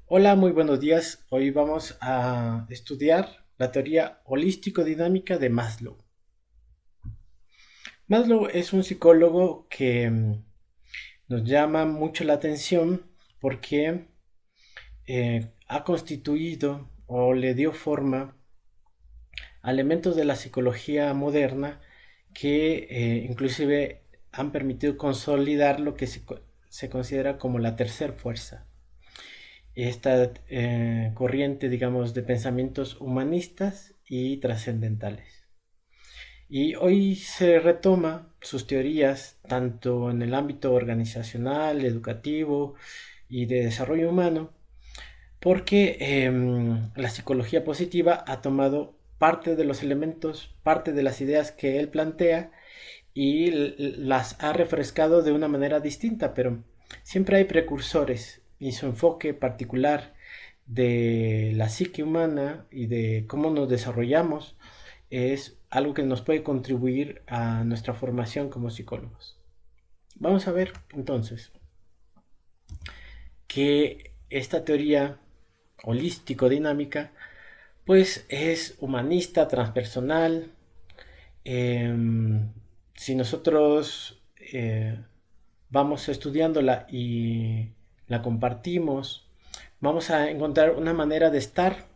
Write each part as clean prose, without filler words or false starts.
Hola, muy buenos días. Hoy vamos a estudiar la teoría holístico-dinámica de Maslow. Maslow es un psicólogo que nos llama mucho la atención porque ha constituido o le dio forma a elementos de la psicología moderna que inclusive han permitido consolidar lo que se considera como la tercera fuerza. Esta corriente, digamos, de pensamientos humanistas y trascendentales. Y hoy se retoma sus teorías tanto en el ámbito organizacional, educativo y de desarrollo humano, porque la psicología positiva ha tomado parte de los elementos, parte de las ideas que él plantea y las ha refrescado de una manera distinta, pero siempre hay precursores y su enfoque particular de la psique humana y de cómo nos desarrollamos es algo que nos puede contribuir a nuestra formación como psicólogos. Vamos a ver entonces que esta teoría holístico-dinámica pues es humanista, transpersonal. Si nosotros vamos estudiándola y la compartimos, vamos a encontrar una manera de estar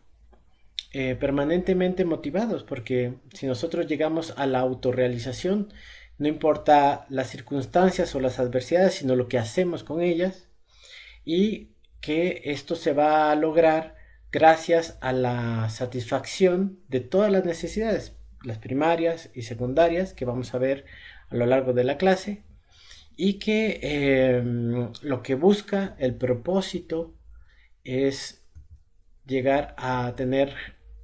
permanentemente motivados, porque si nosotros llegamos a la autorrealización, no importa las circunstancias o las adversidades, sino lo que hacemos con ellas, y que esto se va a lograr gracias a la satisfacción de todas las necesidades, las primarias y secundarias, que vamos a ver a lo largo de la clase, y que lo que busca el propósito es llegar a tener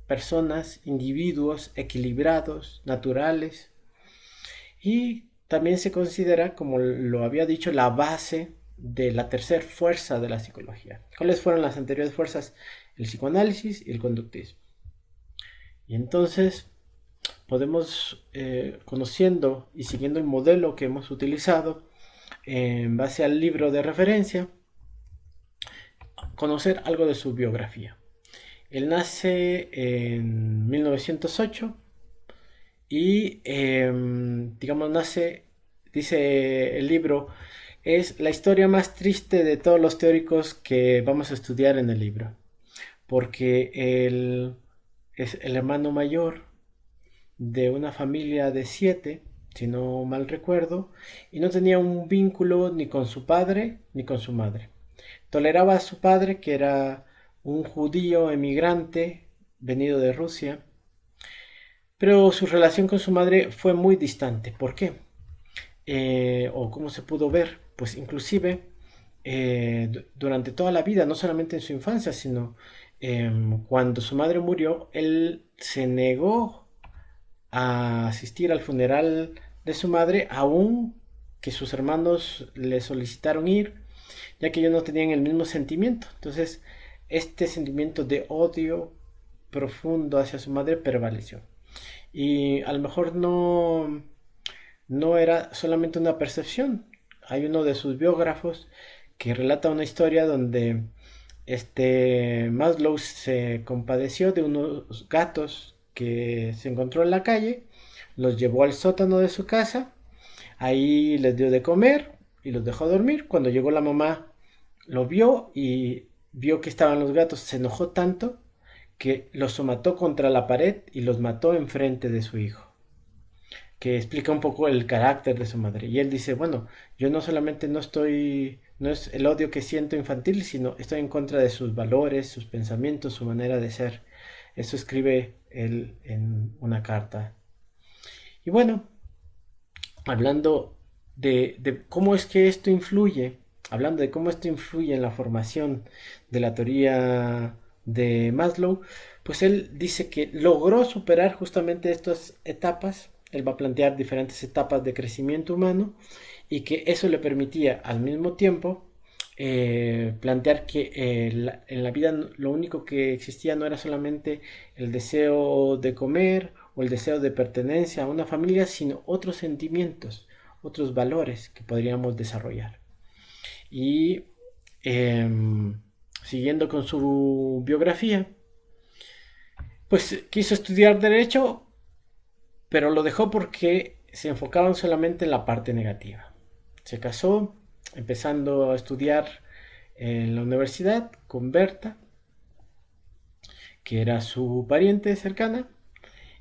personas, individuos equilibrados, naturales, y también se considera, como lo había dicho, la base de la tercera fuerza de la psicología. ¿Cuáles fueron las anteriores fuerzas? El psicoanálisis y el conductismo. Y entonces podemos, conociendo y siguiendo el modelo que hemos utilizado en base al libro de referencia, conocer algo de su biografía. Él nace en 1908 y, digamos, nace, dice el libro, es la historia más triste de todos los teóricos que vamos a estudiar en el libro, porque él es el hermano mayor de una familia de 7, si no mal recuerdo, y no tenía un vínculo ni con su padre ni con su madre. Toleraba a su padre, que era un judío emigrante venido de Rusia, pero su relación con su madre fue muy distante. ¿Por qué? O cómo se pudo ver, pues inclusive durante toda la vida, no solamente en su infancia, sino cuando su madre murió, él se negó a asistir al funeral de su madre, aun que sus hermanos le solicitaron ir, ya que ellos no tenían el mismo sentimiento. Entonces, este sentimiento de odio profundo hacia su madre prevaleció. Y a lo mejor no era solamente una percepción. Hay uno de sus biógrafos que relata una historia donde Maslow se compadeció de unos gatos que se encontró en la calle, los llevó al sótano de su casa, ahí les dio de comer y los dejó dormir. Cuando llegó la mamá lo vio y vio que estaban los gatos, se enojó tanto que los mató contra la pared y los mató enfrente de su hijo, que explica un poco el carácter de su madre. Y él dice, bueno, yo no solamente no es el odio que siento infantil, sino estoy en contra de sus valores, sus pensamientos, su manera de ser. Eso escribe él en una carta. Y bueno, hablando de cómo es que esto influye, hablando de cómo esto influye en la formación de la teoría de Maslow, pues él dice que logró superar justamente estas etapas. Él va a plantear diferentes etapas de crecimiento humano y que eso le permitía al mismo tiempo plantear que en la vida lo único que existía no era solamente el deseo de comer o el deseo de pertenencia a una familia, sino otros sentimientos, otros valores que podríamos desarrollar. Y eh, siguiendo con su biografía, pues quiso estudiar derecho, pero lo dejó porque se enfocaban solamente en la parte negativa. Se casó, empezando a estudiar en la universidad con Berta, que era su pariente cercana.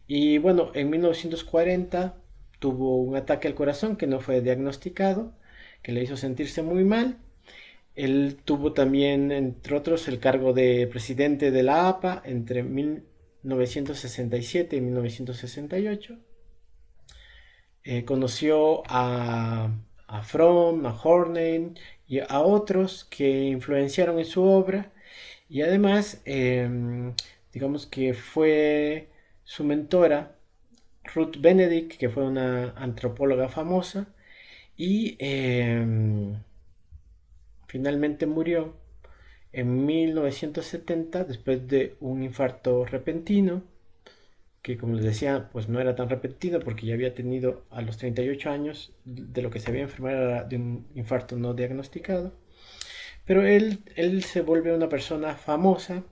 Y bueno, en 1940 tuvo un ataque al corazón que no fue diagnosticado, que le hizo sentirse muy mal. Él tuvo también, entre otros, el cargo de presidente de la APA entre 1967 y 1968. Conoció a Fromm, a Horney y a otros que influenciaron en su obra, y además digamos que fue su mentora Ruth Benedict, que fue una antropóloga famosa, y finalmente murió en 1970 después de un infarto repentino, que como les decía, pues no era tan repentino porque ya había tenido a los 38 años, de lo que se había enfermado de un infarto no diagnosticado. Pero él se vuelve una persona famosa,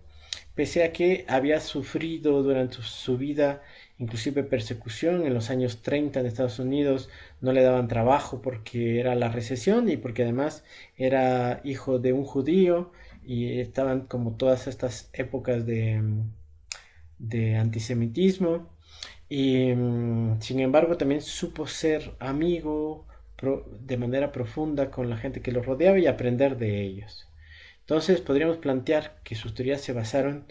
pese a que había sufrido durante su vida inclusive persecución en los años 30 en Estados Unidos. No le daban trabajo porque era la recesión y porque además era hijo de un judío, y estaban como todas estas épocas de antisemitismo. Y sin embargo también supo ser amigo de manera profunda con la gente que lo rodeaba y aprender de ellos. Entonces podríamos plantear que sus teorías se basaron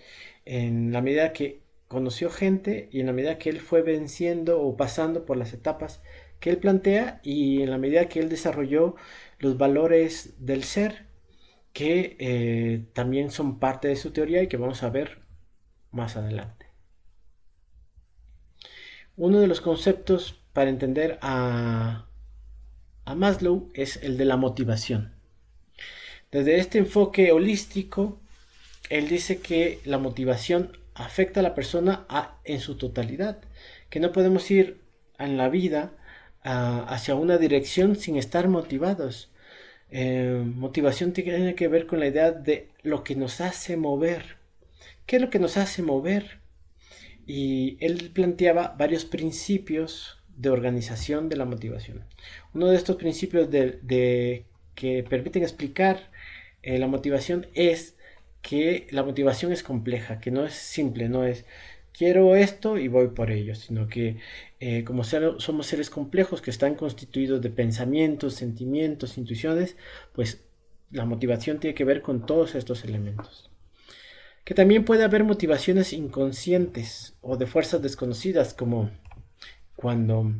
en la medida que conoció gente y en la medida que él fue venciendo o pasando por las etapas que él plantea, y en la medida que él desarrolló los valores del ser que también son parte de su teoría y que vamos a ver más adelante. Uno de los conceptos para entender a Maslow es el de la motivación. Desde este enfoque holístico, él dice que la motivación afecta a la persona en su totalidad, que no podemos ir en la vida hacia una dirección sin estar motivados. Motivación tiene que ver con la idea de lo que nos hace mover. ¿Qué es lo que nos hace mover? Y él planteaba varios principios de organización de la motivación. Uno de estos principios que permiten explicar la motivación es que la motivación es compleja, que no es simple, no es quiero esto y voy por ello, sino que como somos seres complejos que están constituidos de pensamientos, sentimientos, intuiciones, pues la motivación tiene que ver con todos estos elementos. Que también puede haber motivaciones inconscientes o de fuerzas desconocidas, como cuando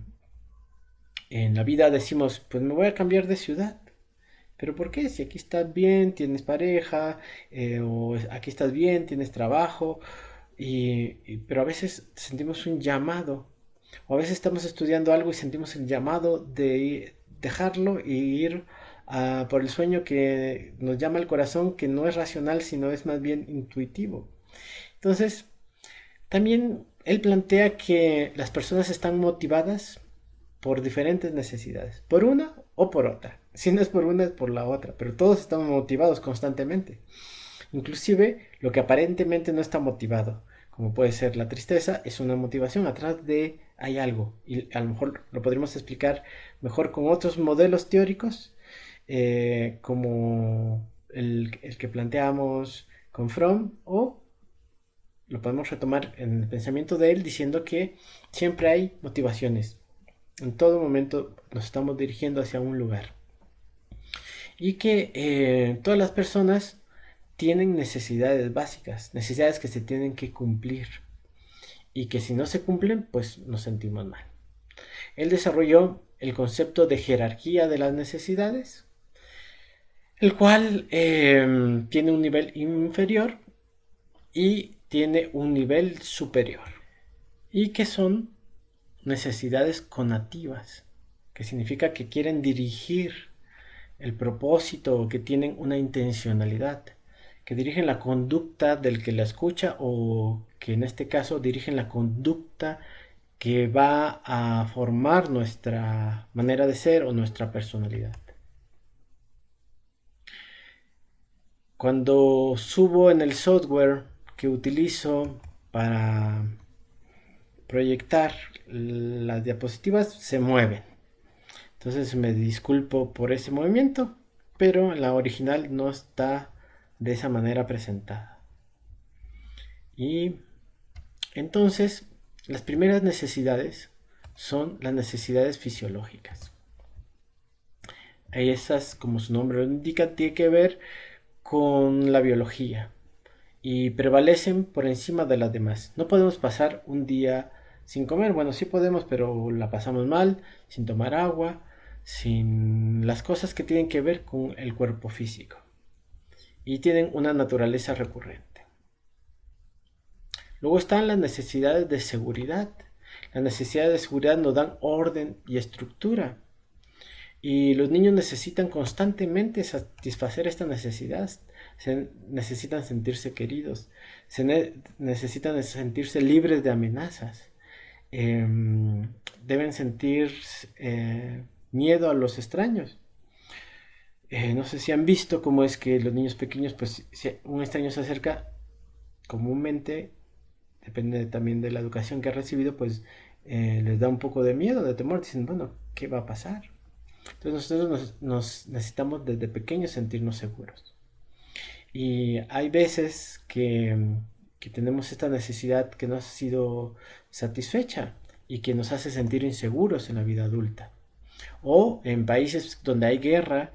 en la vida decimos, pues me voy a cambiar de ciudad. ¿Pero por qué? Si aquí estás bien, tienes pareja, o aquí estás bien, tienes trabajo, pero a veces sentimos un llamado, o a veces estamos estudiando algo y sentimos el llamado de dejarlo y ir por el sueño que nos llama el corazón, que no es racional, sino es más bien intuitivo. Entonces, también él plantea que las personas están motivadas por diferentes necesidades, por una o por otra. Si no es por una, es por la otra, pero todos estamos motivados constantemente. Inclusive lo que aparentemente no está motivado, como puede ser la tristeza, es una motivación. Atrás de hay algo, y a lo mejor lo podríamos explicar mejor con otros modelos teóricos, como el que planteamos con Fromm, o lo podemos retomar en el pensamiento de él diciendo que siempre hay motivaciones. En todo momento nos estamos dirigiendo hacia un lugar. Y que todas las personas tienen necesidades básicas, necesidades que se tienen que cumplir. Y que si no se cumplen, pues nos sentimos mal. Él desarrolló el concepto de jerarquía de las necesidades, el cual tiene un nivel inferior y tiene un nivel superior. Y que son necesidades conativas, que significa que quieren dirigir el propósito o que tienen una intencionalidad, que dirigen la conducta del que la escucha, o que en este caso dirigen la conducta que va a formar nuestra manera de ser o nuestra personalidad. Cuando subo en el software que utilizo para proyectar las diapositivas, se mueven. Entonces me disculpo por ese movimiento, pero la original no está de esa manera presentada. Y entonces, las primeras necesidades son las necesidades fisiológicas. Esas, como su nombre lo indica, tiene que ver con la biología y prevalecen por encima de las demás. No podemos pasar un día sin comer. Bueno, sí podemos, pero la pasamos mal, sin tomar agua, sin las cosas que tienen que ver con el cuerpo físico. Y tienen una naturaleza recurrente. Luego están las necesidades de seguridad. Las necesidades de seguridad nos dan orden y estructura. Y los niños necesitan constantemente satisfacer esta necesidad. Necesitan sentirse queridos. Necesitan sentirse libres de amenazas. Deben sentir miedo a los extraños. No sé si han visto cómo es que los niños pequeños, pues si un extraño se acerca, comúnmente, depende también de la educación que ha recibido, pues les da un poco de miedo, de temor. Dicen, bueno, ¿qué va a pasar? Entonces nosotros nos necesitamos desde pequeños sentirnos seguros. Y hay veces que tenemos esta necesidad que no ha sido satisfecha y que nos hace sentir inseguros en la vida adulta. O en países donde hay guerra,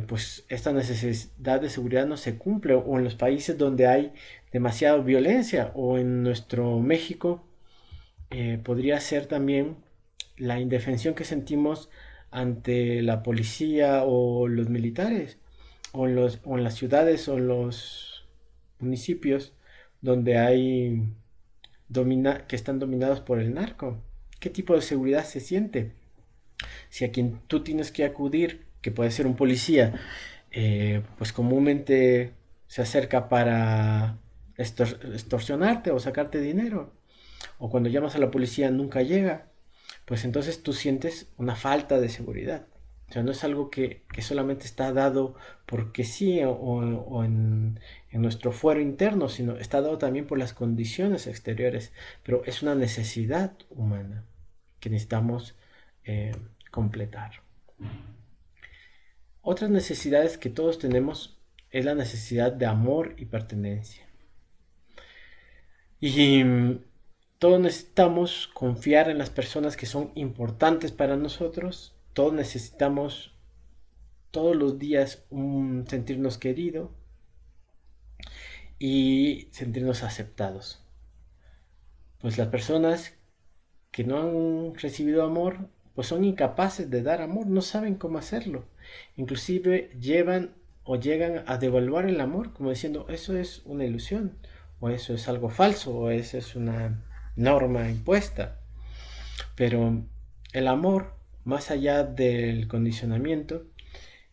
pues esta necesidad de seguridad no se cumple. O en los países donde hay demasiada violencia. O en nuestro México podría ser también la indefensión que sentimos ante la policía o los militares, o en las ciudades o en los municipios donde hay que están dominados por el narco. ¿Qué tipo de seguridad se siente? Si a quien tú tienes que acudir, que puede ser un policía, pues comúnmente se acerca para extorsionarte o sacarte dinero, o cuando llamas a la policía nunca llega, pues entonces tú sientes una falta de seguridad. O sea, no es algo que solamente está dado porque sí o en nuestro fuero interno, sino está dado también por las condiciones exteriores, pero es una necesidad humana que necesitamos eh, completar. Otras necesidades que todos tenemos es la necesidad de amor y pertenencia. Y todos necesitamos confiar en las personas que son importantes para nosotros. Todos necesitamos todos los días sentirnos queridos y sentirnos aceptados. Pues las personas que no han recibido amor, pues son incapaces de dar amor, no saben cómo hacerlo. Inclusive llevan o llegan a devaluar el amor, como diciendo, eso es una ilusión, o eso es algo falso, o eso es una norma impuesta. Pero el amor, más allá del condicionamiento,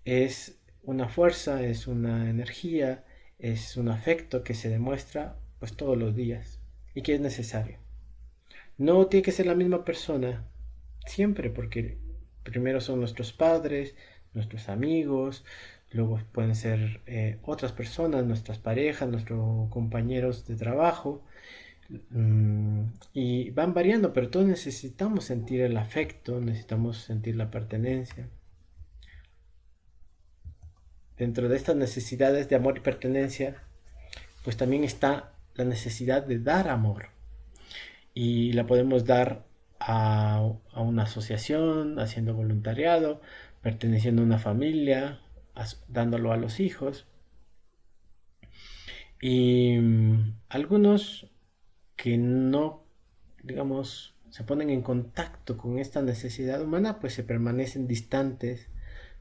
es una fuerza, es una energía, es un afecto que se demuestra pues todos los días y que es necesario. No tiene que ser la misma persona siempre, porque primero son nuestros padres, nuestros amigos, luego pueden ser otras personas, nuestras parejas, nuestros compañeros de trabajo, y van variando, pero todos necesitamos sentir el afecto, necesitamos sentir la pertenencia. Dentro de estas necesidades de amor y pertenencia, pues también está la necesidad de dar amor. Y la podemos dar a una asociación, haciendo voluntariado, perteneciendo a una familia, dándolo a los hijos. Y algunos que no, digamos, se ponen en contacto con esta necesidad humana, pues se permanecen distantes,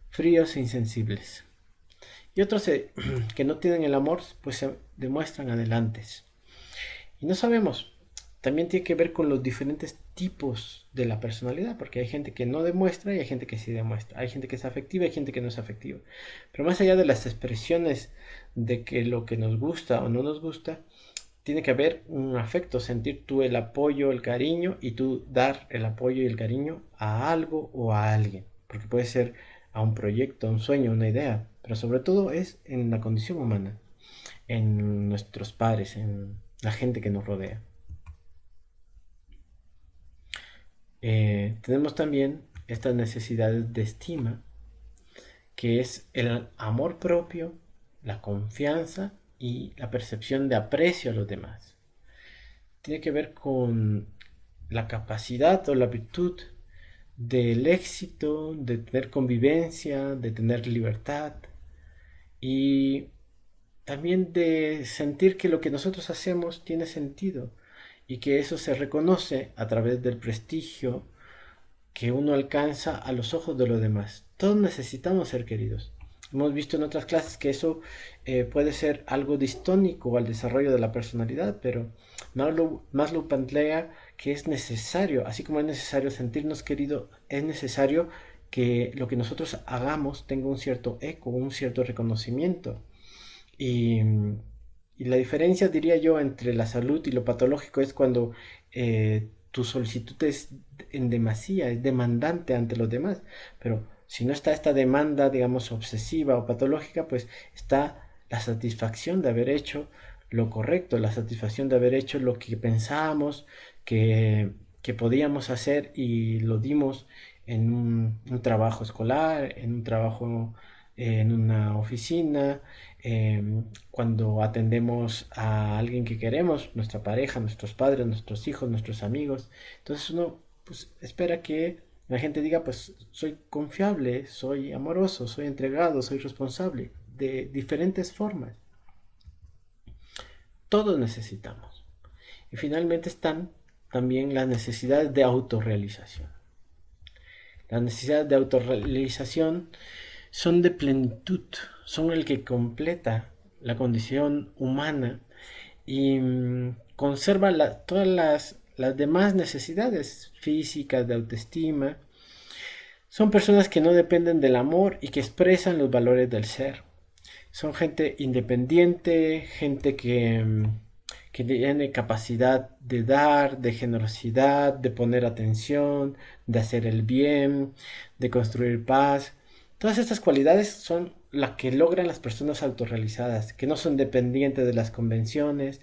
fríos e insensibles. Y otros que no tienen el amor, pues se demuestran adelantes. Y no sabemos, también tiene que ver con los diferentes tipos de la personalidad, porque hay gente que no demuestra y hay gente que sí demuestra. Hay gente que es afectiva y hay gente que no es afectiva. Pero más allá de las expresiones de que lo que nos gusta o no nos gusta, tiene que haber un afecto, sentir tú el apoyo, el cariño y tú dar el apoyo y el cariño a algo o a alguien. Porque puede ser a un proyecto, a un sueño, una idea. pero sobre todo es en la condición humana, en nuestros padres, en la gente que nos rodea. Tenemos también estas necesidades de estima, que es el amor propio, la confianza y la percepción de aprecio a los demás. Tiene que ver con la capacidad o la virtud del éxito, de tener convivencia, de tener libertad y también de sentir que lo que nosotros hacemos tiene sentido y que eso se reconoce a través del prestigio que uno alcanza a los ojos de los demás. Todos necesitamos ser queridos. Hemos visto en otras clases que eso puede ser algo distónico al desarrollo de la personalidad, pero Maslow plantea que es necesario, así como es necesario sentirnos queridos, es necesario que lo que nosotros hagamos tenga un cierto eco, un cierto reconocimiento. Y, y la diferencia, diría yo, entre la salud y lo patológico es cuando tu solicitud es en demasía, es demandante ante los demás. Pero si no está esta demanda, digamos, obsesiva o patológica, pues está la satisfacción de haber hecho lo correcto, la satisfacción de haber hecho lo que pensábamos que podíamos hacer y lo dimos en un trabajo escolar, en un trabajo en una oficina, cuando atendemos a alguien que queremos, nuestra pareja, nuestros padres, nuestros hijos, nuestros amigos. Entonces uno pues espera que la gente diga pues soy confiable, soy amoroso, soy entregado, soy responsable, de diferentes formas. Todos necesitamos. Y finalmente están también las necesidades de autorrealización. Las necesidades de autorrealización son de plenitud, son el que completa la condición humana y conserva todas las demás necesidades físicas, de autoestima. Son personas que no dependen del amor y que expresan los valores del ser. Son gente independiente, gente que tiene capacidad de dar, de generosidad, de poner atención, de hacer el bien, de construir paz. Todas estas cualidades son las que logran las personas autorrealizadas, que no son dependientes de las convenciones,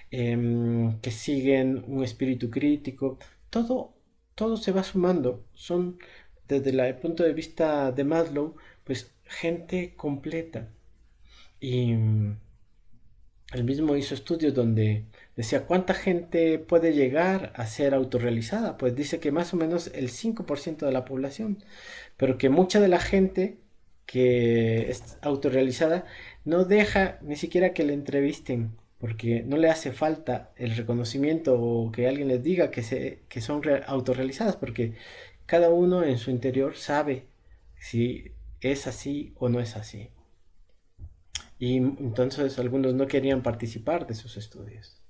que siguen un espíritu crítico. Todo, todo se va sumando. Son, desde el punto de vista de Maslow, pues gente completa. Y él mismo hizo estudios donde decía cuánta gente puede llegar a ser autorrealizada. Pues dice que más o menos el 5% de la población, pero que mucha de la gente que es autorrealizada no deja ni siquiera que le entrevisten, porque no le hace falta el reconocimiento o que alguien les diga que son autorrealizadas, porque cada uno en su interior sabe si es así o no es así. Y entonces algunos no querían participar de sus estudios.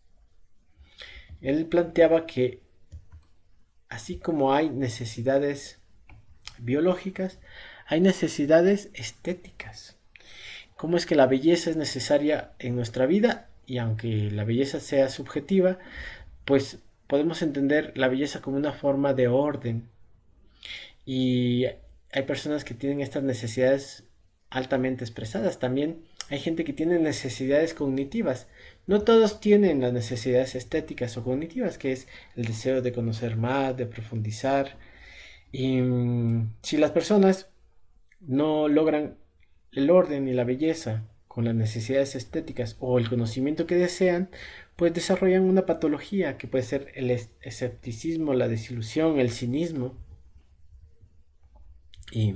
Él planteaba que así como hay necesidades biológicas, hay necesidades estéticas. ¿Cómo es que la belleza es necesaria en nuestra vida? Y aunque la belleza sea subjetiva, pues podemos entender la belleza como una forma de orden. Y hay personas que tienen estas necesidades altamente expresadas. También hay gente que tiene necesidades cognitivas. No todos tienen las necesidades estéticas o cognitivas, que es el deseo de conocer más, de profundizar. Y si las personas no logran el orden y la belleza con las necesidades estéticas o el conocimiento que desean, pues desarrollan una patología que puede ser el escepticismo, la desilusión, el cinismo. Y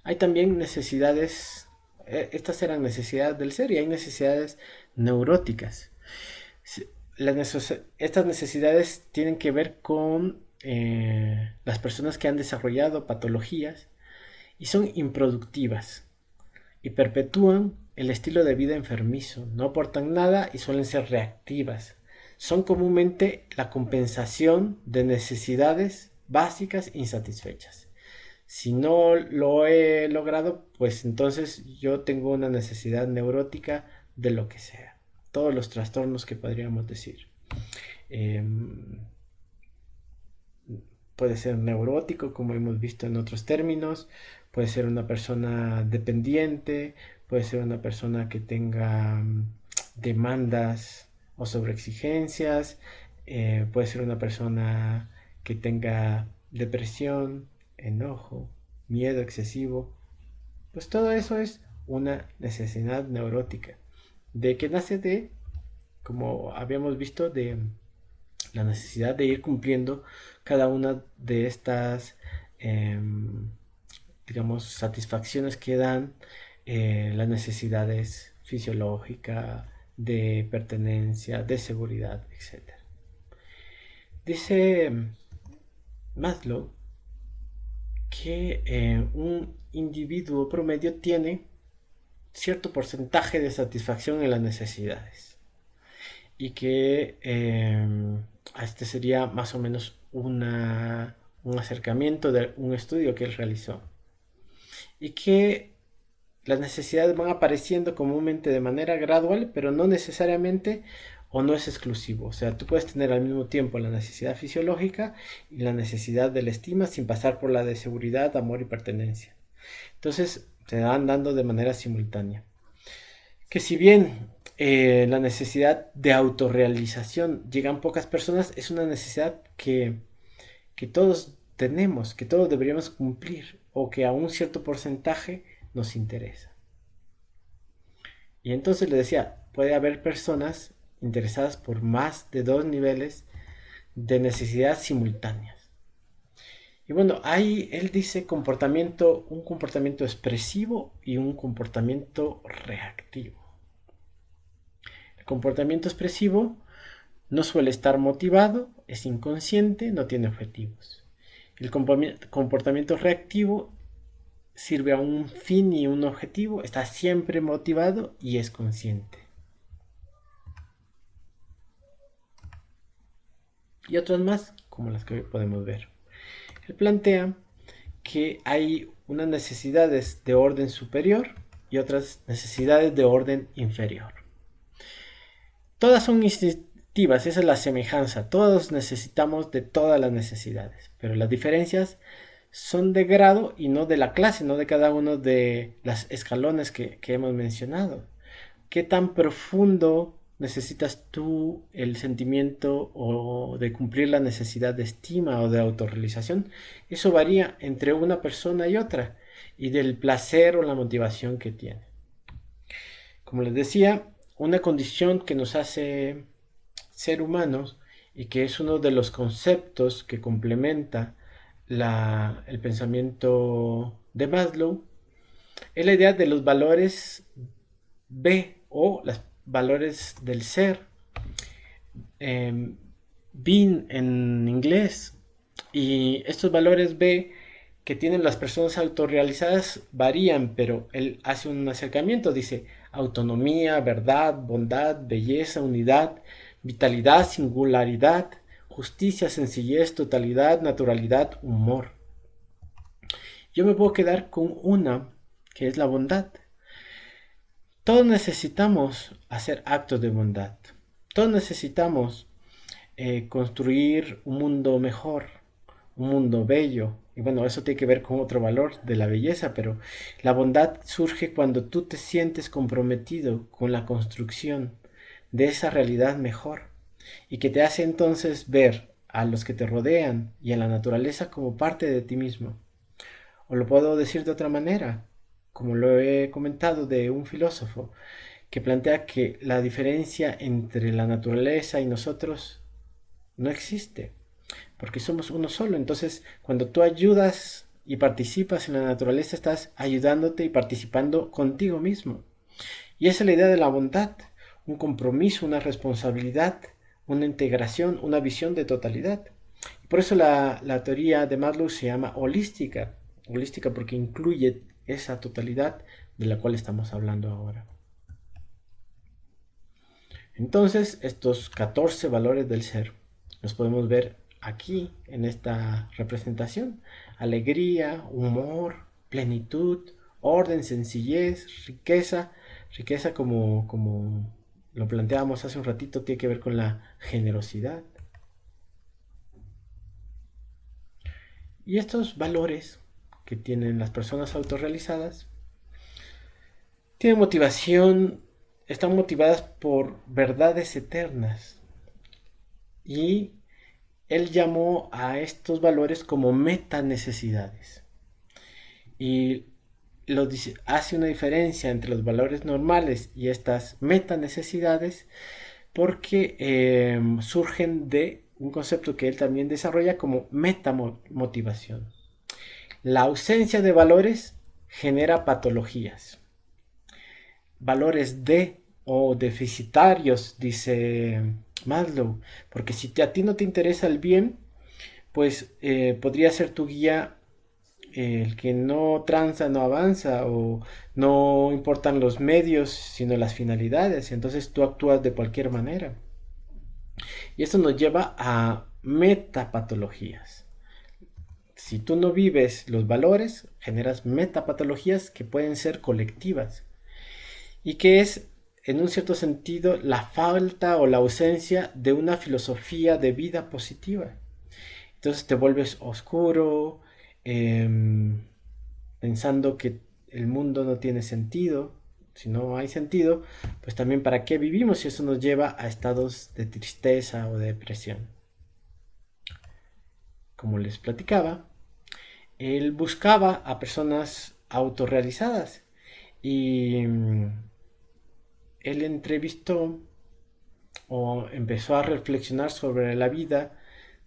hay también necesidades, estas eran necesidades del ser y hay necesidades neuróticas. Estas necesidades tienen que ver con las personas que han desarrollado patologías y son improductivas y perpetúan el estilo de vida enfermizo, no aportan nada y suelen ser reactivas. Son comúnmente la compensación de necesidades básicas insatisfechas. Si no lo he logrado, pues entonces yo tengo una necesidad neurótica de lo que sea. Todos los trastornos que podríamos decir. Eh, puede ser neurótico, como hemos visto en otros términos, puede ser una persona dependiente, puede ser una persona que tenga demandas o sobreexigencias, puede ser una persona que tenga depresión, enojo, miedo excesivo. Pues todo eso es una necesidad neurótica, de que nace de, como habíamos visto, de la necesidad de ir cumpliendo cada una de estas, eh, digamos, satisfacciones que dan las necesidades fisiológicas, de pertenencia, de seguridad, etc. Dice Maslow que un individuo promedio tiene cierto porcentaje de satisfacción en las necesidades y que este sería más o menos un acercamiento de un estudio que él realizó y que las necesidades van apareciendo comúnmente de manera gradual, pero no necesariamente o no es exclusivo. O sea, tú puedes tener al mismo tiempo la necesidad fisiológica y la necesidad de la estima sin pasar por la de seguridad, amor y pertenencia. Entonces, se van dando de manera simultánea. Que si bien la necesidad de autorrealización llegan pocas personas, es una necesidad que todos tenemos, que todos deberíamos cumplir o que a un cierto porcentaje nos interesa. Y entonces le decía, puede haber personas interesadas por más de dos niveles de necesidad simultáneas. Y bueno, ahí él dice un comportamiento expresivo y un comportamiento reactivo. El comportamiento expresivo no suele estar motivado, es inconsciente, no tiene objetivos. El comportamiento reactivo sirve a un fin y un objetivo, está siempre motivado y es consciente. Y otras más, como las que hoy podemos ver. Él plantea que hay unas necesidades de orden superior y otras necesidades de orden inferior. Todas son instintivas, esa es la semejanza. Todos necesitamos de todas las necesidades, pero las diferencias son de grado y no de la clase, no de cada uno de los escalones que hemos mencionado. ¿Qué tan profundo necesitas tú el sentimiento o de cumplir la necesidad de estima o de autorrealización? Eso varía entre una persona y otra y del placer o la motivación que tiene. Como les decía, una condición que nos hace ser humanos y que es uno de los conceptos que complementa el pensamiento de Maslow es la idea de los valores B o los valores del ser. Being en inglés. Y estos valores B que tienen las personas autorrealizadas varían, pero él hace un acercamiento, dice autonomía, verdad, bondad, belleza, unidad, vitalidad, singularidad, justicia, sencillez, totalidad, naturalidad, humor. Yo me puedo quedar con una, que es la bondad. Todos necesitamos hacer actos de bondad. Todos necesitamos construir un mundo mejor, un mundo bello. Y bueno, eso tiene que ver con otro valor de la belleza, pero la bondad surge cuando tú te sientes comprometido con la construcción de esa realidad mejor y que te hace entonces ver a los que te rodean y a la naturaleza como parte de ti mismo. O lo puedo decir de otra manera, como lo he comentado de un filósofo que plantea que la diferencia entre la naturaleza y nosotros no existe, porque somos uno solo. Entonces, cuando tú ayudas y participas en la naturaleza, estás ayudándote y participando contigo mismo. Y esa es la idea de la bondad, un compromiso, una responsabilidad, una integración, una visión de totalidad. Y por eso la teoría de Maslow se llama holística, holística porque incluye esa totalidad de la cual estamos hablando ahora. Entonces, estos 14 valores del ser los podemos ver aquí en esta representación. Alegría, humor, plenitud, orden, sencillez, riqueza. Riqueza como lo planteábamos hace un ratito, tiene que ver con la generosidad. Y estos valores que tienen las personas autorrealizadas tienen motivación, están motivadas por verdades eternas. Y él llamó a estos valores como meta necesidades. Y hace una diferencia entre los valores normales y estas meta necesidades porque surgen de un concepto que él también desarrolla como metamotivación. La ausencia de valores genera patologías. Valores de o deficitarios, dice Maslow, porque si a ti no te interesa el bien, pues podría ser tu guía el que no tranza, no avanza o no importan los medios, sino las finalidades. Entonces tú actúas de cualquier manera. Y esto nos lleva a metapatologías. Si tú no vives los valores, generas metapatologías que pueden ser colectivas y que es, en un cierto sentido, la falta o la ausencia de una filosofía de vida positiva. Entonces te vuelves oscuro, eh, pensando que el mundo no tiene sentido. Si no hay sentido, pues también para qué vivimos, y eso nos lleva a estados de tristeza o de depresión. Como les platicaba, él buscaba a personas autorrealizadas y él entrevistó o empezó a reflexionar sobre la vida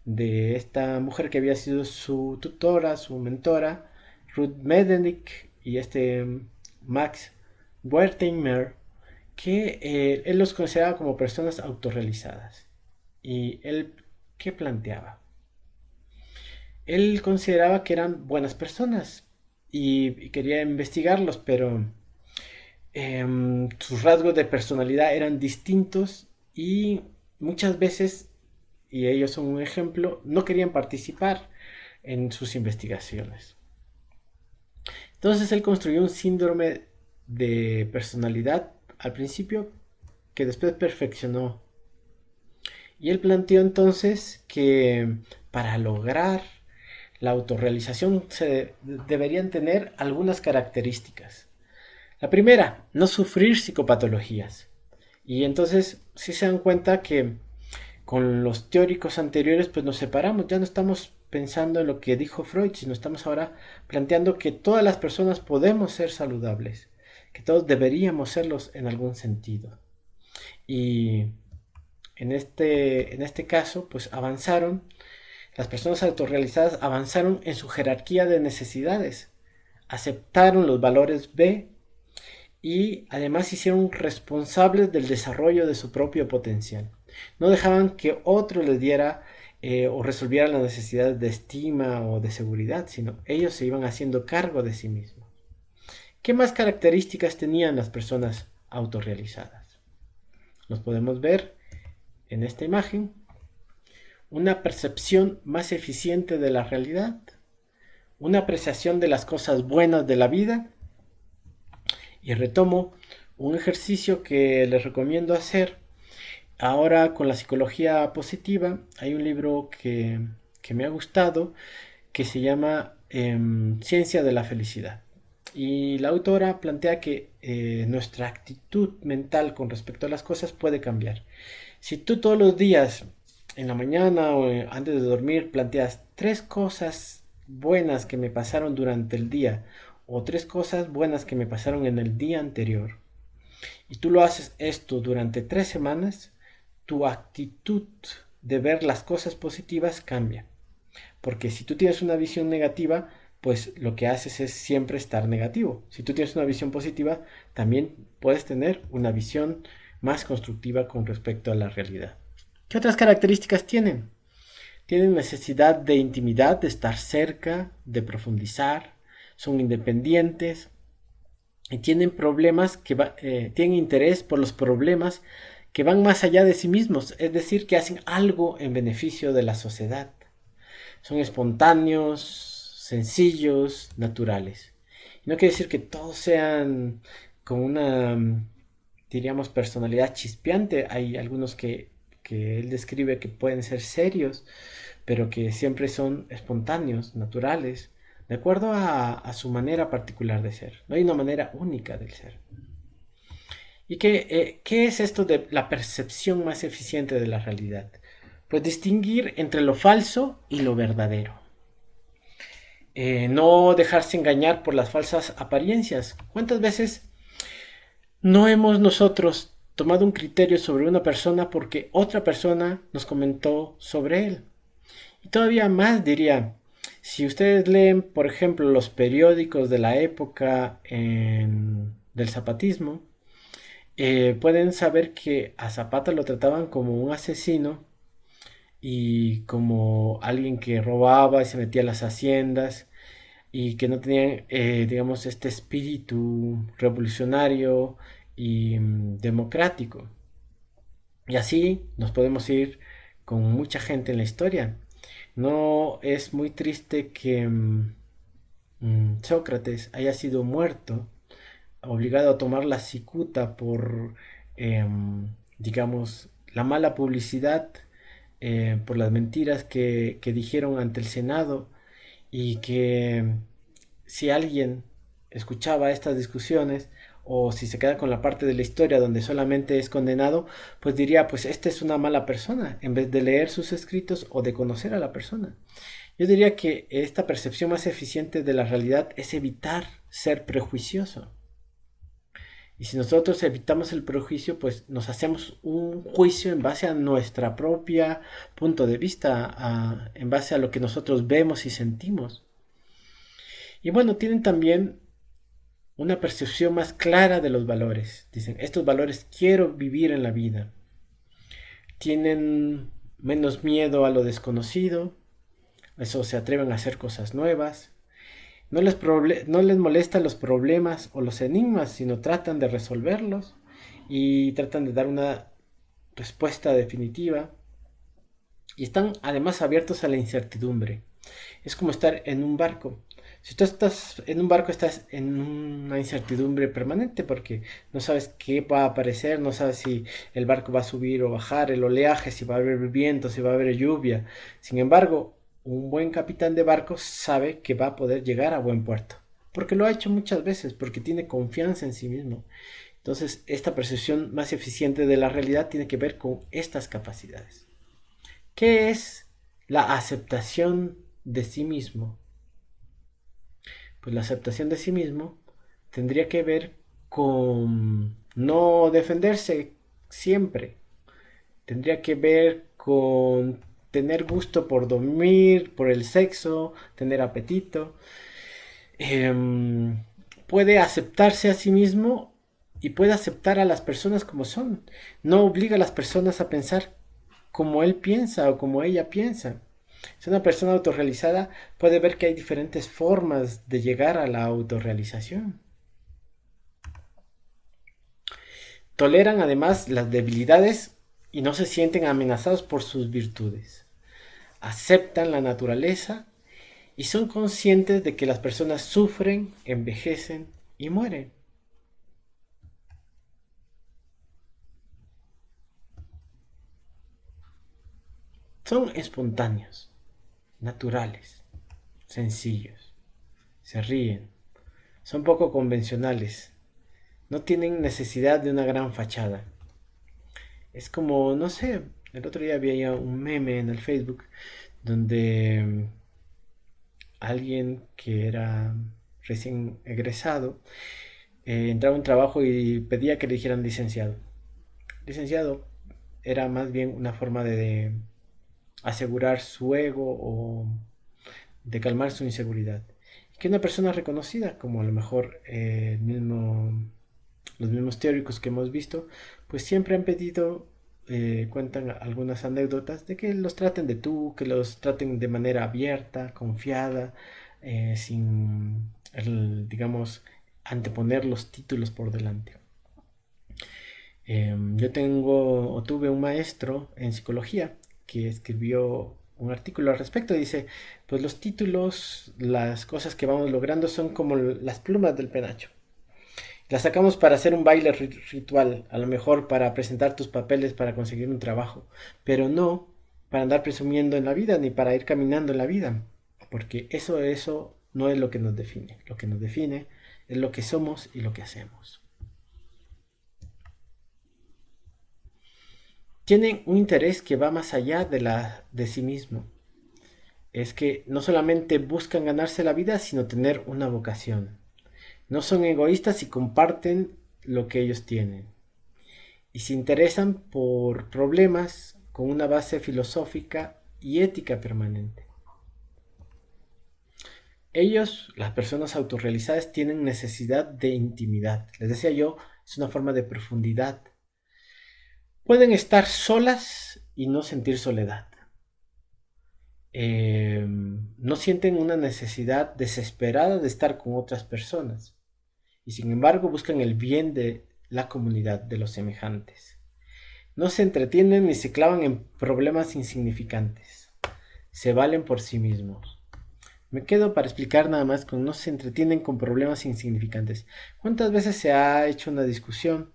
de esta mujer que había sido su tutora, su mentora, Ruth Medenik, y Max Wertheimer, que él los consideraba como personas autorrealizadas. ¿Y él qué planteaba? Él consideraba que eran buenas personas y quería investigarlos, pero sus rasgos de personalidad eran distintos y muchas veces, y ellos son un ejemplo, no querían participar en sus investigaciones. Entonces él construyó un síndrome de personalidad al principio que después perfeccionó. Y él planteó entonces que para lograr la autorrealización se deberían tener algunas características. La primera, no sufrir psicopatologías. Y entonces si se dan cuenta que con los teóricos anteriores pues nos separamos, ya no estamos pensando en lo que dijo Freud, sino estamos ahora planteando que todas las personas podemos ser saludables, que todos deberíamos serlos en algún sentido. Y en este caso pues avanzaron, las personas autorrealizadas avanzaron en su jerarquía de necesidades, aceptaron los valores B y además se hicieron responsables del desarrollo de su propio potencial. No dejaban que otro les diera o resolviera las necesidades de estima o de seguridad, sino ellos se iban haciendo cargo de sí mismos. ¿Qué más características tenían las personas autorrealizadas? Los podemos ver en esta imagen. Una percepción más eficiente de la realidad, una apreciación de las cosas buenas de la vida. Y retomo un ejercicio que les recomiendo hacer. Ahora con la psicología positiva hay un libro que me ha gustado que se llama Ciencia de la Felicidad. Y la autora plantea que nuestra actitud mental con respecto a las cosas puede cambiar. Si tú todos los días, en la mañana o antes de dormir, planteas tres cosas buenas que me pasaron durante el día o tres cosas buenas que me pasaron en el día anterior, y tú lo haces esto durante 3 semanas, tu actitud de ver las cosas positivas cambia. Porque si tú tienes una visión negativa, pues lo que haces es siempre estar negativo. Si tú tienes una visión positiva, también puedes tener una visión más constructiva con respecto a la realidad. ¿Qué otras características tienen? Tienen necesidad de intimidad, de estar cerca, de profundizar, son independientes y tienen tienen interés por los problemas que van más allá de sí mismos, es decir, que hacen algo en beneficio de la sociedad. Son espontáneos, sencillos, naturales. Y no quiere decir que todos sean con una, diríamos, personalidad chispeante. Hay algunos que que él describe que pueden ser serios, pero que siempre son espontáneos, naturales, de acuerdo a su manera particular de ser. No hay una manera única del ser. ¿Y qué es esto de la percepción más eficiente de la realidad? Pues distinguir entre lo falso y lo verdadero. No dejarse engañar por las falsas apariencias. ¿Cuántas veces no hemos nosotros tomado un criterio sobre una persona porque otra persona nos comentó sobre él? Y todavía más diría, si ustedes leen, por ejemplo, los periódicos de la época del zapatismo, pueden saber que a Zapata lo trataban como un asesino y como alguien que robaba y se metía a las haciendas y que no tenían, digamos, este espíritu revolucionario y democrático. Y así nos podemos ir con mucha gente en la historia. No es muy triste que Sócrates haya sido muerto, obligado a tomar la cicuta por, digamos, la mala publicidad, por las mentiras que dijeron ante el Senado y que si alguien escuchaba estas discusiones o si se queda con la parte de la historia donde solamente es condenado, pues diría, pues esta es una mala persona, en vez de leer sus escritos o de conocer a la persona. Yo diría que esta percepción más eficiente de la realidad es evitar ser prejuicioso. Y si nosotros evitamos el prejuicio, pues nos hacemos un juicio en base a nuestra propia punto de vista, en base a lo que nosotros vemos y sentimos. Y bueno, tienen también una percepción más clara de los valores. Dicen, estos valores quiero vivir en la vida. Tienen menos miedo a lo desconocido, eso se atreven a hacer cosas nuevas. No les molestan los problemas o los enigmas, sino tratan de resolverlos y tratan de dar una respuesta definitiva. Y están además abiertos a la incertidumbre. Es como estar en un barco. Si tú estás en un barco, estás en una incertidumbre permanente porque no sabes qué va a aparecer, no sabes si el barco va a subir o bajar, el oleaje, si va a haber viento, si va a haber lluvia. Sin embargo, un buen capitán de barco sabe que va a poder llegar a buen puerto, porque lo ha hecho muchas veces, porque tiene confianza en sí mismo. Entonces, esta percepción más eficiente de la realidad tiene que ver con estas capacidades. ¿Qué es la aceptación de sí mismo? Pues la aceptación de sí mismo tendría que ver con no defenderse siempre. Tendría que ver con tener gusto por dormir, por el sexo, tener apetito. Puede aceptarse a sí mismo y puede aceptar a las personas como son. No obliga a las personas a pensar como él piensa o como ella piensa. Si una persona autorrealizada puede ver que hay diferentes formas de llegar a la autorrealización. Toleran además las debilidades y no se sienten amenazados por sus virtudes. Aceptan la naturaleza y son conscientes de que las personas sufren, envejecen y mueren. Son espontáneos, naturales, sencillos, se ríen, son poco convencionales, no tienen necesidad de una gran fachada. Es como, no sé, el otro día había un meme en el Facebook donde alguien que era recién egresado entraba a un trabajo y pedía que le dijeran licenciado. Licenciado era más bien una forma de asegurar su ego o de calmar su inseguridad. Y que una persona reconocida, como a lo mejor los mismos teóricos que hemos visto, pues siempre han pedido, cuentan algunas anécdotas de que los traten de tú, que los traten de manera abierta, confiada, sin, digamos, anteponer los títulos por delante. Yo tengo o tuve un maestro en psicología que escribió un artículo al respecto y dice, pues los títulos, las cosas que vamos logrando son como las plumas del penacho. La sacamos para hacer un baile ritual, a lo mejor para presentar tus papeles para conseguir un trabajo, pero no para andar presumiendo en la vida ni para ir caminando en la vida, porque eso no es lo que nos define. Lo que nos define es lo que somos y lo que hacemos. Tienen un interés que va más allá de sí mismo. Es que no solamente buscan ganarse la vida, sino tener una vocación. No son egoístas y comparten lo que ellos tienen. Y se interesan por problemas con una base filosófica y ética permanente. Ellos, las personas autorrealizadas, tienen necesidad de intimidad. Les decía yo, es una forma de profundidad. Pueden estar solas y no sentir soledad. No sienten una necesidad desesperada de estar con otras personas. Y sin embargo buscan el bien de la comunidad, de los semejantes. No se entretienen ni se clavan en problemas insignificantes. Se valen por sí mismos. Me quedo para explicar nada más con no se entretienen con problemas insignificantes. ¿Cuántas veces se ha hecho una discusión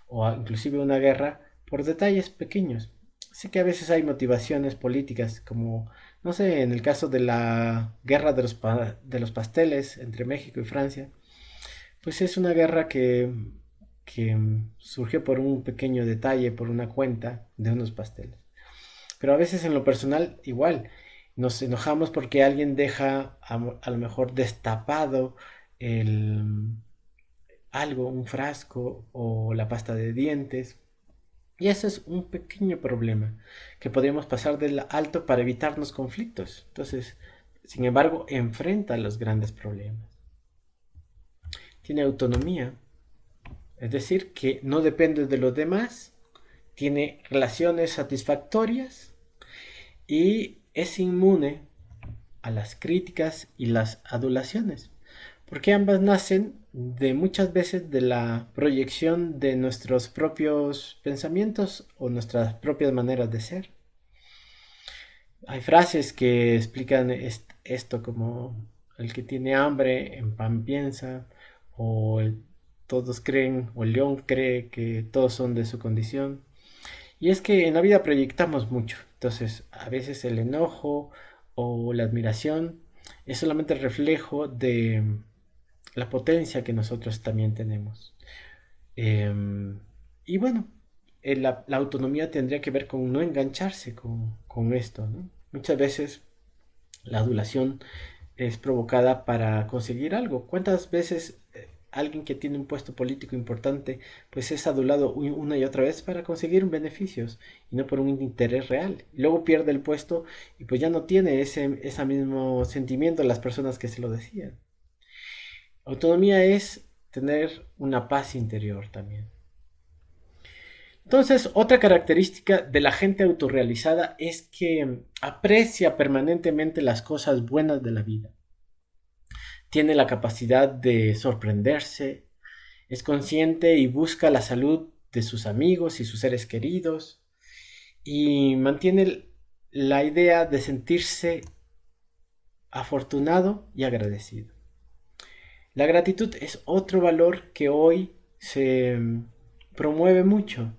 o inclusive una guerra por detalles pequeños? Sé que a veces hay motivaciones políticas, como, no sé, en el caso de la guerra de los pasteles entre México y Francia, pues es una guerra que surgió por un pequeño detalle, por una cuenta de unos pasteles. Pero a veces en lo personal igual, nos enojamos porque alguien deja a lo mejor destapado el, algo, un frasco o la pasta de dientes. Y eso es un pequeño problema que podríamos pasar del alto para evitarnos conflictos. Entonces, sin embargo, enfrenta los grandes problemas. Tiene autonomía, es decir, que no depende de los demás, tiene relaciones satisfactorias y es inmune a las críticas y las adulaciones, porque ambas nacen de muchas veces de la proyección de nuestros propios pensamientos o nuestras propias maneras de ser. Hay frases que explican esto como el que tiene hambre en pan piensa, o todos creen, o el león cree que todos son de su condición. Y es que en la vida proyectamos mucho, entonces a veces el enojo o la admiración es solamente el reflejo de la potencia que nosotros también tenemos. Y bueno, la autonomía tendría que ver con no engancharse con esto, ¿no? Muchas veces la adulación es provocada para conseguir algo. ¿Cuántas veces alguien que tiene un puesto político importante pues es adulado una y otra vez para conseguir beneficios y no por un interés real? Y luego pierde el puesto y pues ya no tiene ese mismo sentimiento las personas que se lo decían. Autonomía es tener una paz interior también. Entonces, otra característica de la gente autorrealizada es que aprecia permanentemente las cosas buenas de la vida. Tiene la capacidad de sorprenderse, es consciente y busca la salud de sus amigos y sus seres queridos y mantiene la idea de sentirse afortunado y agradecido. La gratitud es otro valor que hoy se promueve mucho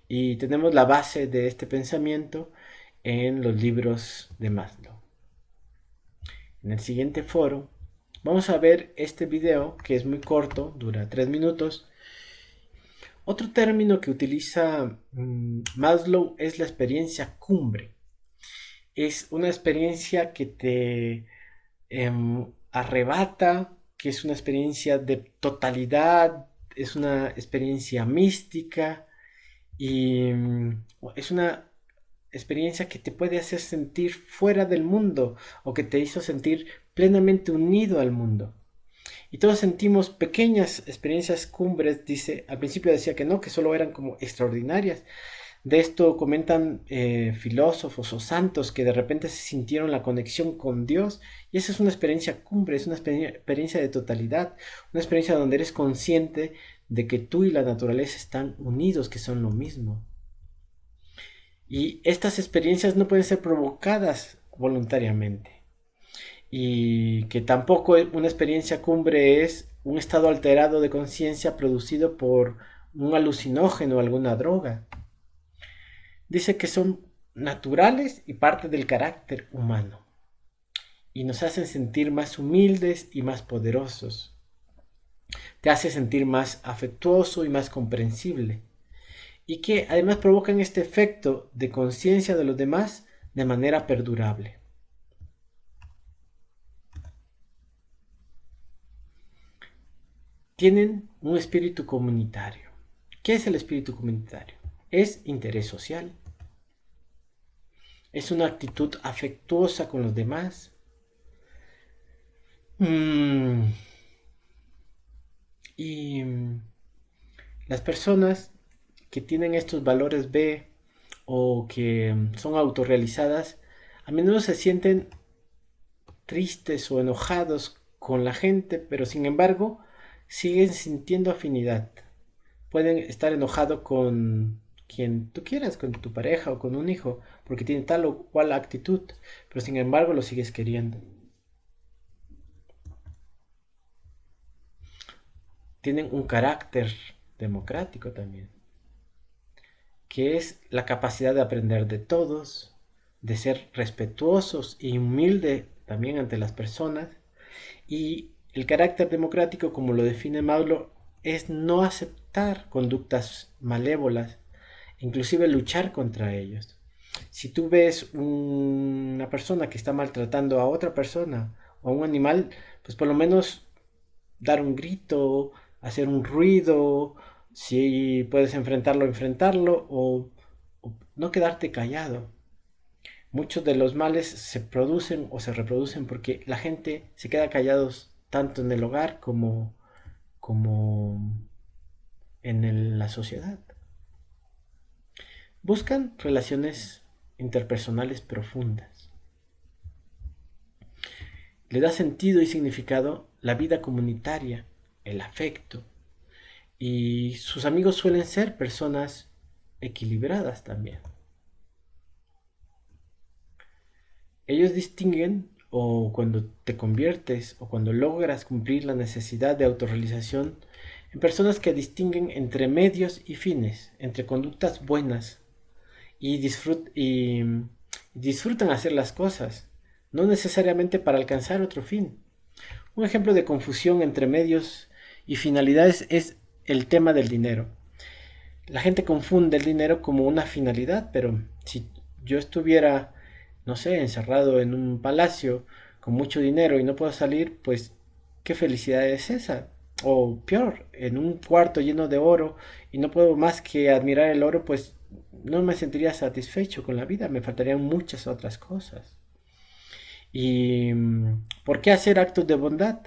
y tenemos la base de este pensamiento en los libros de Maslow. En el siguiente foro vamos a ver este video que es muy corto, dura 3 minutos. Otro término que utiliza Maslow es la experiencia cumbre. Es una experiencia que te arrebata, que es una experiencia de totalidad, es una experiencia mística y es una experiencia que te puede hacer sentir fuera del mundo o que te hizo sentir plenamente unido al mundo. Y todos sentimos pequeñas experiencias cumbres, dice, al principio decía que no, que solo eran como extraordinarias. De esto comentan filósofos o santos que de repente se sintieron la conexión con Dios y esa es una experiencia cumbre, es una experiencia de totalidad, una experiencia donde eres consciente de que tú y la naturaleza están unidos, que son lo mismo. Y estas experiencias no pueden ser provocadas voluntariamente. Y que tampoco una experiencia cumbre es un estado alterado de conciencia producido por un alucinógeno o alguna droga. Dice que son naturales y parte del carácter humano y nos hacen sentir más humildes y más poderosos. Te hace sentir más afectuoso y más comprensible y que además provocan este efecto de conciencia de los demás de manera perdurable. Tienen un espíritu comunitario. ¿Qué es el espíritu comunitario? Es interés social. Es una actitud afectuosa con los demás. Y las personas que tienen estos valores B o que son autorrealizadas, a menudo se sienten tristes o enojados con la gente, pero sin embargo siguen sintiendo afinidad. Pueden estar enojados con quien tú quieras, con tu pareja o con un hijo, porque tiene tal o cual actitud, pero sin embargo lo sigues queriendo. Tienen un carácter democrático también, que es la capacidad de aprender de todos, de ser respetuosos y humildes también ante las personas. Y el carácter democrático, como lo define Maslow, es no aceptar conductas malévolas, inclusive luchar contra ellos. Si tú ves una persona que está maltratando a otra persona o a un animal, pues por lo menos dar un grito, hacer un ruido, si puedes enfrentarlo o no quedarte callado. Muchos de los males se producen o se reproducen porque la gente se queda callados tanto en el hogar como la sociedad. Buscan relaciones interpersonales profundas. Le da sentido y significado la vida comunitaria, el afecto. Y sus amigos suelen ser personas equilibradas también. Ellos distinguen o cuando te conviertes o cuando logras cumplir la necesidad de autorrealización en personas que distinguen entre medios y fines, entre conductas buenas y, disfrutan hacer las cosas, no necesariamente para alcanzar otro fin. Un ejemplo de confusión entre medios y finalidades es el tema del dinero. La gente confunde el dinero como una finalidad, pero si yo estuviera, no sé, encerrado en un palacio con mucho dinero y no puedo salir, pues qué felicidad es esa. O peor, en un cuarto lleno de oro y no puedo más que admirar el oro, pues no me sentiría satisfecho con la vida, me faltarían muchas otras cosas. ¿Y por qué hacer actos de bondad?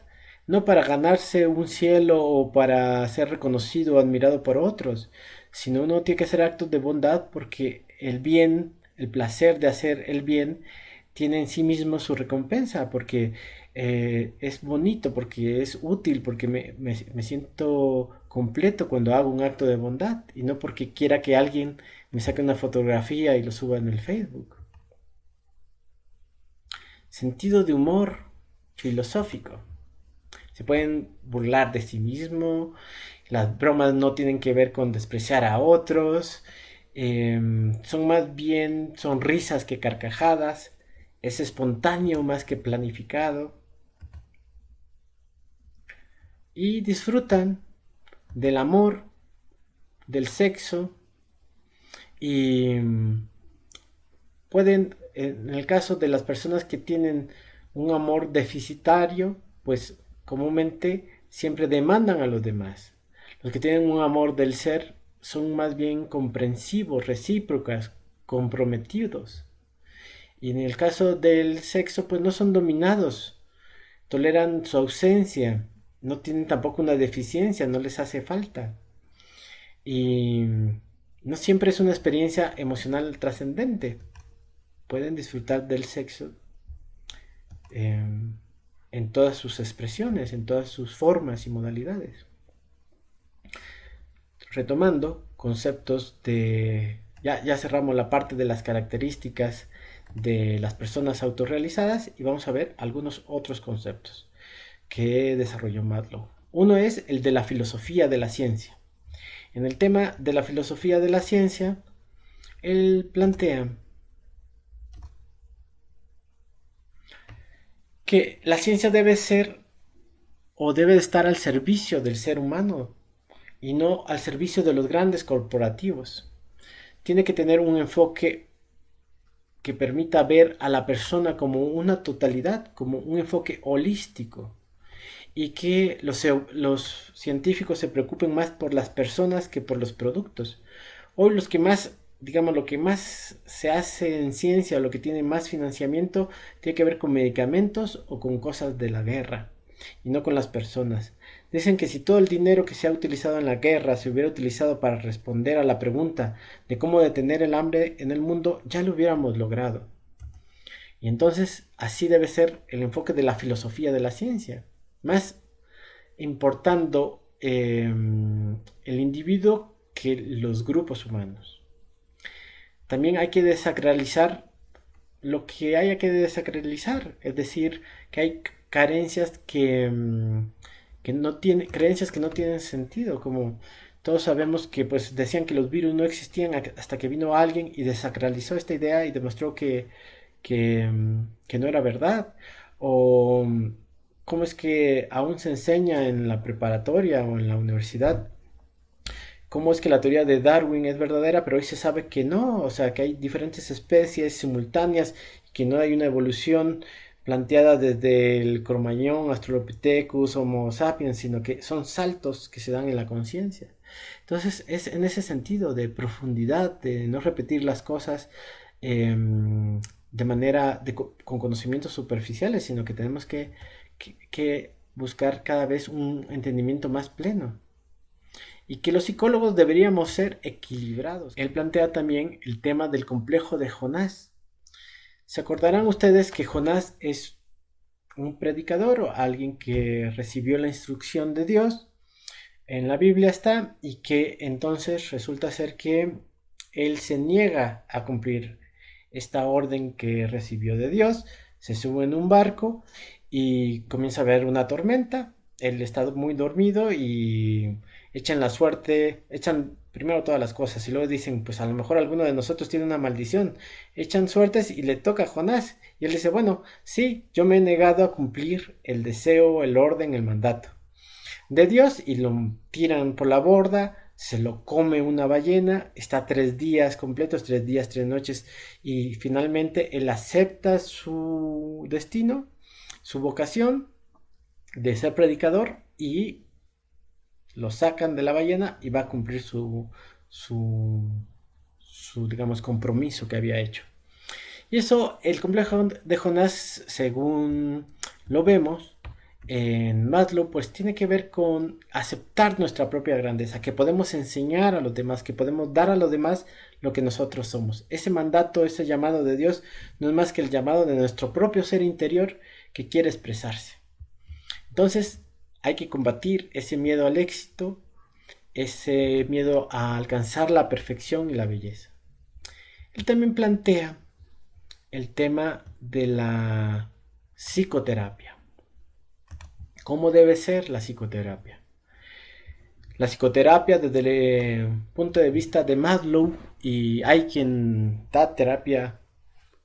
No para ganarse un cielo o para ser reconocido o admirado por otros, sino uno tiene que hacer actos de bondad porque el bien, el placer de hacer el bien, tiene en sí mismo su recompensa, porque es bonito, porque es útil, porque me siento completo cuando hago un acto de bondad y no porque quiera que alguien me saque una fotografía y lo suba en el Facebook. Sentido de humor filosófico. Se pueden burlar de sí mismo, las bromas no tienen que ver con despreciar a otros, son más bien sonrisas que carcajadas, es espontáneo más que planificado y disfrutan del amor, del sexo y pueden, en el caso de las personas que tienen un amor deficitario, pues comúnmente siempre demandan a los demás. Los que tienen un amor del ser son más bien comprensivos, recíprocas, comprometidos. Y en el caso del sexo, pues no son dominados, toleran su ausencia, no tienen tampoco una deficiencia, no les hace falta. Y no siempre es una experiencia emocional trascendente. Pueden disfrutar del sexo eh, en todas sus expresiones, en todas sus formas y modalidades. Retomando conceptos de... Ya cerramos la parte de las características de las personas autorrealizadas y vamos a ver algunos otros conceptos que desarrolló Maslow. Uno es el de la filosofía de la ciencia. En el tema de la filosofía de la ciencia, él plantea que la ciencia debe ser o debe de estar al servicio del ser humano y no al servicio de los grandes corporativos. Tiene que tener un enfoque que permita ver a la persona como una totalidad, como un enfoque holístico, y que los científicos se preocupen más por las personas que por los productos. Hoy los que más, digamos, lo que más se hace en ciencia, lo que tiene más financiamiento, tiene que ver con medicamentos o con cosas de la guerra y no con las personas. Dicen que si todo el dinero que se ha utilizado en la guerra se hubiera utilizado para responder a la pregunta de cómo detener el hambre en el mundo, ya lo hubiéramos logrado. Y entonces así debe ser el enfoque de la filosofía de la ciencia, más importando el individuo que los grupos humanos. También hay que desacralizar lo que haya que desacralizar, es decir, que hay carencias que no tienen, creencias que no tienen sentido, como todos sabemos que pues decían que los virus no existían hasta que vino alguien y desacralizó esta idea y demostró que no era verdad, o cómo es que aún se enseña en la preparatoria o en la universidad cómo es que la teoría de Darwin es verdadera, pero hoy se sabe que no, o sea, que hay diferentes especies simultáneas, que no hay una evolución planteada desde el Cromañón, Australopithecus, Homo sapiens, sino que son saltos que se dan en la conciencia. Entonces, es en ese sentido de profundidad, de no repetir las cosas de manera con conocimientos superficiales, sino que tenemos que buscar cada vez un entendimiento más pleno y que los psicólogos deberíamos ser equilibrados. Él plantea también el tema del complejo de Jonás. Se acordarán ustedes que Jonás es un predicador o alguien que recibió la instrucción de Dios, en la Biblia está, y que entonces resulta ser que él se niega a cumplir esta orden que recibió de Dios, se sube en un barco y comienza a haber una tormenta, él está muy dormido y echan la suerte, echan primero todas las cosas y luego dicen, pues a lo mejor alguno de nosotros tiene una maldición, echan suertes y le toca a Jonás y él dice, bueno, sí, yo me he negado a cumplir el deseo, el orden, el mandato de Dios y lo tiran por la borda, se lo come una ballena, está 3 días completos, 3 días, 3 noches y finalmente él acepta su destino, su vocación de ser predicador y lo sacan de la ballena y va a cumplir su digamos, compromiso que había hecho. Y eso, el complejo de Jonás, según lo vemos en Maslow, pues tiene que ver con aceptar nuestra propia grandeza, que podemos enseñar a los demás, que podemos dar a los demás lo que nosotros somos. Ese mandato, ese llamado de Dios, no es más que el llamado de nuestro propio ser interior que quiere expresarse. Entonces, hay que combatir ese miedo al éxito, ese miedo a alcanzar la perfección y la belleza. Él también plantea el tema de la psicoterapia. ¿Cómo debe ser la psicoterapia? La psicoterapia desde el punto de vista de Maslow, y hay quien da terapia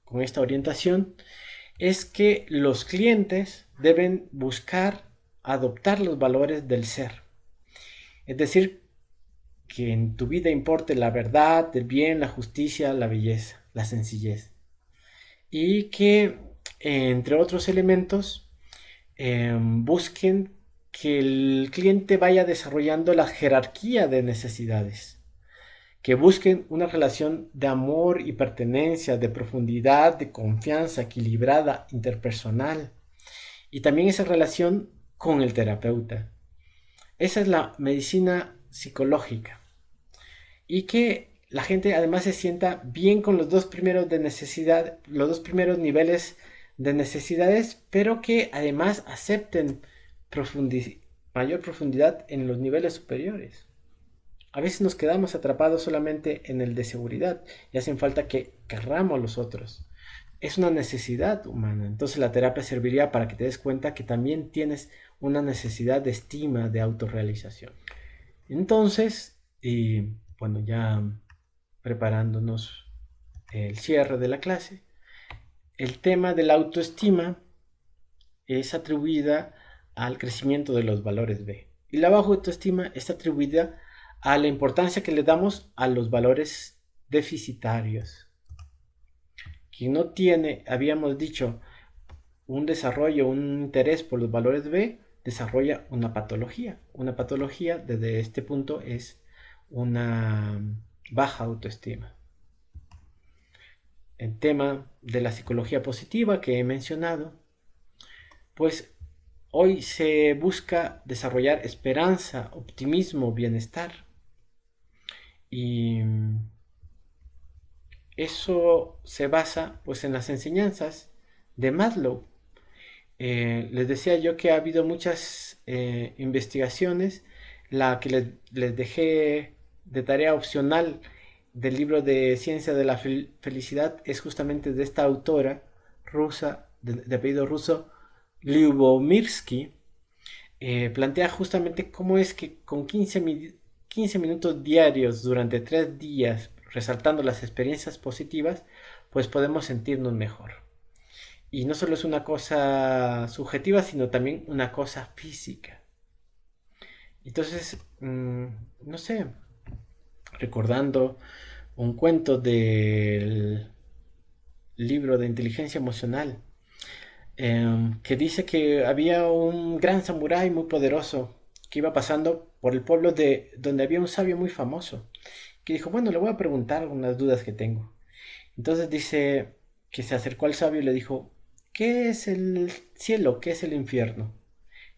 con esta orientación, es que los clientes deben buscar adoptar los valores del ser. Es decir, que en tu vida importe la verdad, el bien, la justicia, la belleza, la sencillez. Y que, entre otros elementos, busquen que el cliente vaya desarrollando la jerarquía de necesidades, que busquen una relación de amor y pertenencia, de profundidad, de confianza equilibrada, interpersonal, y también esa relación con el terapeuta. Esa es la medicina psicológica. Y que la gente además se sienta bien con los dos primeros de necesidad, los dos primeros niveles de necesidades, pero que además acepten mayor profundidad en los niveles superiores. A veces nos quedamos atrapados solamente en el de seguridad y hacen falta que querramos los otros. Es una necesidad humana. Entonces la terapia serviría para que te des cuenta que también tienes una necesidad de estima, de autorrealización. Entonces, bueno, ya preparándonos el cierre de la clase, el tema de la autoestima es atribuida al crecimiento de los valores B. Y la baja autoestima está atribuida a la importancia que le damos a los valores deficitarios. Quien no tiene, habíamos dicho, un desarrollo, un interés por los valores B, desarrolla una patología. Una patología desde este punto es una baja autoestima. El tema de la psicología positiva que he mencionado, pues hoy se busca desarrollar esperanza, optimismo, bienestar. Y eso se basa pues en las enseñanzas de Maslow. Les decía yo que ha habido muchas investigaciones. La que les dejé de tarea opcional del libro de Ciencia de la Felicidad es justamente de esta autora rusa, de apellido ruso, Lyubomirsky. Plantea justamente cómo es que con 15 minutos diarios durante 3 días, resaltando las experiencias positivas, pues podemos sentirnos mejor. Y no solo es una cosa subjetiva, sino también una cosa física. Entonces, no sé, recordando un cuento del libro de inteligencia emocional, que dice que había un gran samurái muy poderoso que iba pasando por el pueblo de donde había un sabio muy famoso, que dijo, bueno, le voy a preguntar algunas dudas que tengo. Entonces dice que se acercó al sabio y le dijo, ¿qué es el cielo? ¿Qué es el infierno?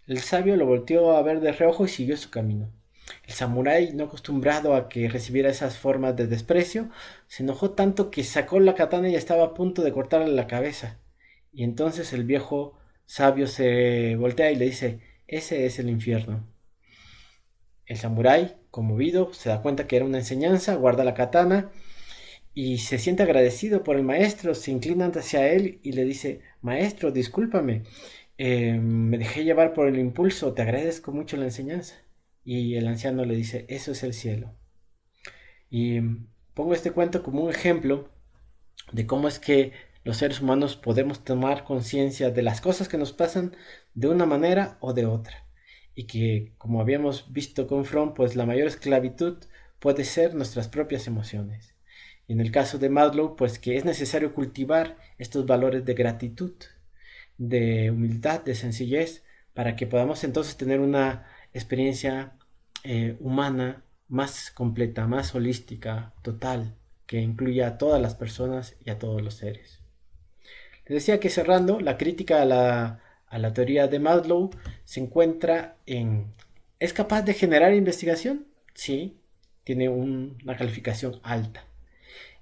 El sabio lo volteó a ver de reojo y siguió su camino. El samurái, no acostumbrado a que recibiera esas formas de desprecio, se enojó tanto que sacó la katana y estaba a punto de cortarle la cabeza. Y entonces el viejo sabio se voltea y le dice, ese es el infierno. El samurái, conmovido, se da cuenta que era una enseñanza, guarda la katana y se siente agradecido por el maestro, se inclina hacia él y le dice, maestro, discúlpame, me dejé llevar por el impulso, te agradezco mucho la enseñanza. Y el anciano le dice, eso es el cielo. Y pongo este cuento como un ejemplo de cómo es que los seres humanos podemos tomar conciencia de las cosas que nos pasan de una manera o de otra. Y que, como habíamos visto con Fromm, pues la mayor esclavitud puede ser nuestras propias emociones. Y en el caso de Maslow, pues que es necesario cultivar estos valores de gratitud, de humildad, de sencillez, para que podamos entonces tener una experiencia humana más completa, más holística, total, que incluya a todas las personas y a todos los seres. Les decía que cerrando, la crítica a la teoría de Maslow se encuentra en, ¿es capaz de generar investigación? Sí, tiene una calificación alta.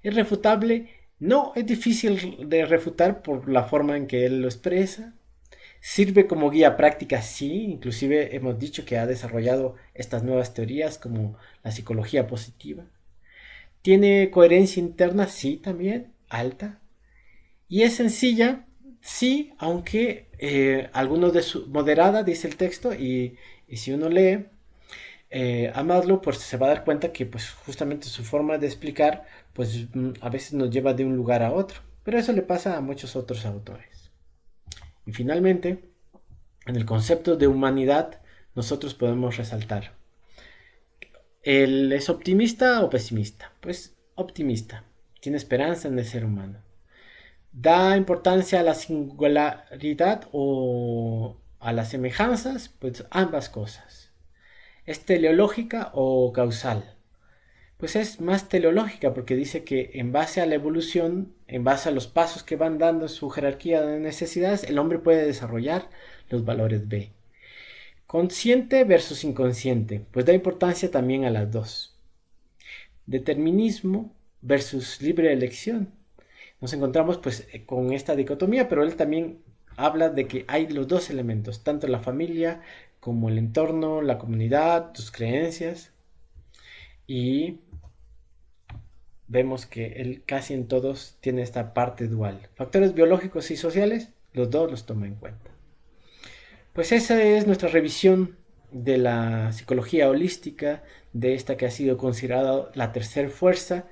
¿Es refutable? No, es difícil de refutar por la forma en que él lo expresa. ¿Sirve como guía práctica? Sí, inclusive hemos dicho que ha desarrollado estas nuevas teorías como la psicología positiva. ¿Tiene coherencia interna? Sí, también, alta. ¿Y es sencilla? Sí, aunque algunos de su moderada, dice el texto, y si uno lee a Maslow, pues se va a dar cuenta que pues justamente su forma de explicar, pues a veces nos lleva de un lugar a otro. Pero eso le pasa a muchos otros autores. Y finalmente, en el concepto de humanidad, nosotros podemos resaltar, ¿él es optimista o pesimista? Pues optimista, tiene esperanza en el ser humano. ¿Da importancia a la singularidad o a las semejanzas? Pues ambas cosas. ¿Es teleológica o causal? Pues es más teleológica porque dice que en base a la evolución, en base a los pasos que van dando su jerarquía de necesidades, el hombre puede desarrollar los valores B. Consciente versus inconsciente, pues da importancia también a las dos. Determinismo versus libre elección. Nos encontramos pues con esta dicotomía, pero él también habla de que hay los dos elementos, tanto la familia como el entorno, la comunidad, tus creencias, y vemos que él casi en todos tiene esta parte dual. Factores biológicos y sociales, los dos los toma en cuenta. Pues esa es nuestra revisión de la psicología holística, de esta que ha sido considerada la tercera fuerza,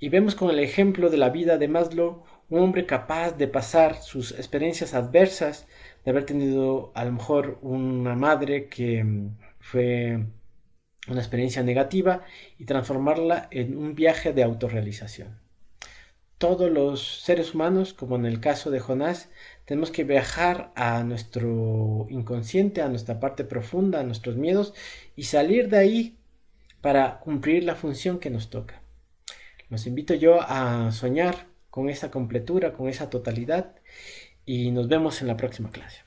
y vemos con el ejemplo de la vida de Maslow, un hombre capaz de pasar sus experiencias adversas, de haber tenido a lo mejor una madre que fue una experiencia negativa y transformarla en un viaje de autorrealización. Todos los seres humanos, como en el caso de Jonás, tenemos que viajar a nuestro inconsciente, a nuestra parte profunda, a nuestros miedos y salir de ahí para cumplir la función que nos toca. Los invito yo a soñar con esa completura, con esa totalidad y nos vemos en la próxima clase.